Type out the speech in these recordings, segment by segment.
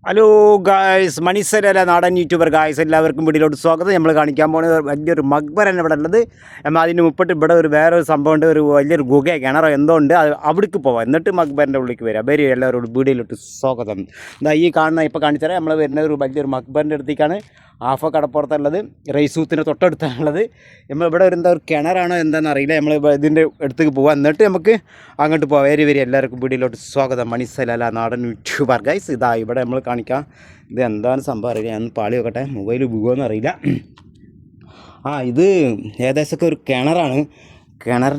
Hello guys, മണിസരല്ല നാടൻ YouTuber guys, എല്ലാവർക്കും വീഡിയോയിലോട്ട് സ്വാഗതം. നമ്മൾ കാണിക്കാൻ പോകുന്നത് വലിയൊരു മക്ബറാണ് ഇവിടെ ഉള്ളത്. നമ്മൾ അതിന് മുപ്പിട്ട് ഇവിടെ വേറൊരു സംഭവമുണ്ട്, ഒരു വലിയൊരു ഗുഹ കിണറോ എന്തോ ഉണ്ട്. അവിടേക്ക് പോവാം, എന്നിട്ട് മക്ബറിൻ്റെ ഉള്ളിലേക്ക് വരാം. വരും എല്ലാവരോടും വീഡിയോയിലോട്ട് സ്വാഗതം. എന്താ ഈ കാണുന്ന ഇപ്പോൾ കാണിച്ചാൽ നമ്മൾ വരുന്ന ഒരു വലിയൊരു മക്ബറിൻ്റെ അടുത്തേക്കാണ്. ആഫോ കടപ്പുറത്തുള്ളത്, റൈസൂത്തിൻ്റെ തൊട്ടടുത്താണുള്ളത്. നമ്മളിവിടെ ഒരു എന്താ ഒരു കിണറാണോ എന്താണെന്ന് അറിയില്ല. നമ്മൾ ഇതിൻ്റെ അടുത്തേക്ക് പോവാം, എന്നിട്ട് നമുക്ക് അങ്ങോട്ട് പോവാം. വരി എല്ലാവർക്കും വീഡിയോയിലോട്ട് സ്വാഗതം. മണിസലല്ല നാടൻ യൂട്യൂബർ ഗൈസ്. ഇതാ ഇവിടെ നമ്മൾ കാണിക്കാം. ഇത് എന്താണ് സംഭവം അറിയില്ല, ഞാൻ പാളി വെക്കട്ടെ, മൊബൈൽ പോകുമെന്ന് അറിയില്ല. ഇത് ഏകദേശമൊക്കെ ഒരു കിണറാണ്. കിണർ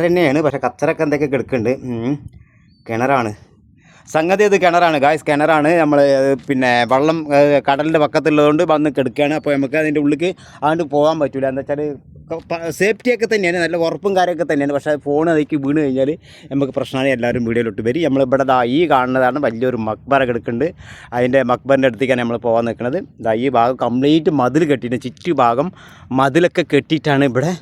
തന്നെയാണ്, പക്ഷേ കച്ചറൊക്കെ എന്തൊക്കെ കിടക്കുന്നുണ്ട്. കിണറാണ് സംഗതി. അത് കിണറാണ് ഗായ്സ്, കിണറാണ്. നമ്മൾ പിന്നെ വെള്ളം കടലിൻ്റെ പക്കത്തുള്ളതുകൊണ്ട് വന്ന് കിടക്കുകയാണ്. അപ്പോൾ നമുക്ക് അതിൻ്റെ ഉള്ളിലേക്ക് അതുകൊണ്ട് പോകാൻ പറ്റില്ല. എന്താ വെച്ചാൽ സേഫ്റ്റിയൊക്കെ തന്നെയാണ്, നല്ല ഉറപ്പും കാര്യമൊക്കെ തന്നെയാണ്. പക്ഷേ ഫോൺ അതിലേക്ക് വീണ് കഴിഞ്ഞാൽ നമുക്ക് പ്രശ്നമാണ്. എല്ലാവരും വീഡിയോയിലോട്ട് വരും. നമ്മളിവിടെ ഈ കാണുന്നതാണ് വലിയൊരു മക്ബറ കിടക്കുന്നുണ്ട്. അതിൻ്റെ മക്ബറിൻ്റെ അടുത്തേക്കാണ് നമ്മൾ പോകാൻ നിൽക്കുന്നത്. ഈ ഭാഗം കംപ്ലീറ്റ് മതിൽ കെട്ടിയിട്ട്, ചുറ്റുഭാഗം മതിലൊക്കെ കെട്ടിയിട്ടാണ് ഇവിടെ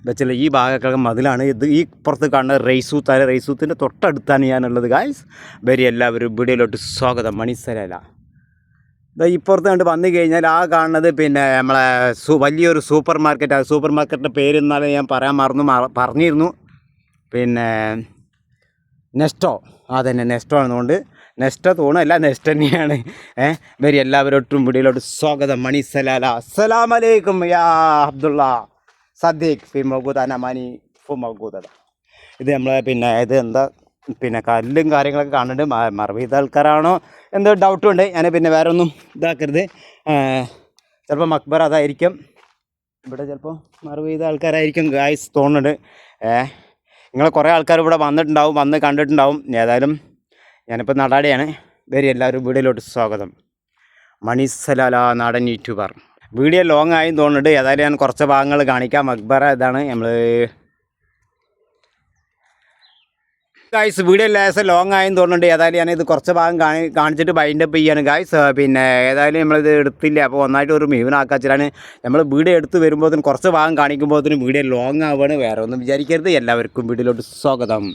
വെച്ചാൽ. ഈ ഭാഗമൊക്കെ മതിലാണ്. ഇത് ഈ പുറത്ത് കാണുന്ന റൈസൂത്താണ്. റൈസൂത്തിൻ്റെ തൊട്ടടുത്താണ് ഞാനുള്ളത് ഗായ്സ്. വരി എല്ലാവരും വീഡിയോയിലോട്ട് സ്വാഗതം. മണിസരല ഇപ്പുറത്ത് കണ്ട് വന്നു കഴിഞ്ഞാൽ ആ കാണുന്നത് പിന്നെ നമ്മളെ വലിയൊരു സൂപ്പർ മാർക്കറ്റ്. ആ സൂപ്പർ മാർക്കറ്റിൻ്റെ പേര് എന്നാലും ഞാൻ പറയാൻ പറഞ്ഞിരുന്നു. പിന്നെ നെസ്റ്റോ, അതന്നെ നെസ്റ്റോ ആണെന്നുകൊണ്ട് നെസ്റ്റോ തോന്നുന്നല്ല, നെസ്റ്റ് തന്നെയാണ്. വരി എല്ലാവരോട്ടും വീഡിയോയിലോട്ട് സ്വാഗതം. മണിസലാല. അസ്സലാമലൈക്കും യാ അബ്ദുള്ള സദ്ദീഖ് ഫി മൗഗൂദാന മനി ഫു മൗഗൂദ. ഇത് നമ്മളെ പിന്നെ ഇത് എന്താ പിന്നെ കല്ലും കാര്യങ്ങളൊക്കെ കാണുന്നുണ്ട്. മറവീത ആൾക്കാരാണോ എന്തോ ഡൗട്ടും ഉണ്ട്. ഞാൻ പിന്നെ വേറെ ഒന്നും ഇതാക്കരുത്. ചിലപ്പോൾ മക്ബർ അതായിരിക്കും. ഇവിടെ ചിലപ്പോൾ മറവീത ആൾക്കാരായിരിക്കും ഗായ്സ് തോന്നുന്നുണ്ട്. നിങ്ങൾ കുറേ ആൾക്കാർ ഇവിടെ വന്നിട്ടുണ്ടാവും, വന്ന് കണ്ടിട്ടുണ്ടാവും. ഏതായാലും ഞാനിപ്പോൾ നടാടെയാണ്. വരി എല്ലാവരും വീഡിയോയിലോട്ട് സ്വാഗതം. മണിസലാല നാടൻ യൂട്യൂബർ. വീഡിയോ ലോങ് ആയി തോന്നുന്നുണ്ട്. ഏതായാലും ഞാൻ കുറച്ച് ഭാഗങ്ങൾ കാണിക്കാം. മക്ബറ ഇതാണ് നമ്മൾ ഗായ്സ്. വീഡിയോ ലേശം ലോങ് ആയെന്ന് തോന്നുന്നുണ്ട്. ഏതായാലും ഞാനിത് കുറച്ച് ഭാഗം കാണിച്ചിട്ട് വൈൻഡപ്പ് ചെയ്യാണ് ഗായ്സ്. പിന്നെ ഏതായാലും നമ്മളിത് എടുത്തില്ല, അപ്പോൾ ഒന്നായിട്ട് ഒരു മുഴുവനാക്കാച്ചിട്ടാണ് നമ്മൾ വീഡിയോ എടുത്ത് വരുമ്പോഴത്തേനും കുറച്ച് ഭാഗം കാണിക്കുമ്പോഴത്തേനും വീഡിയോ ലോങ് ആവുകയാണ്. വേറെ ഒന്നും വിചാരിക്കരുത്. എല്ലാവർക്കും വീഡിയോയിലോട്ട് സ്വാഗതം.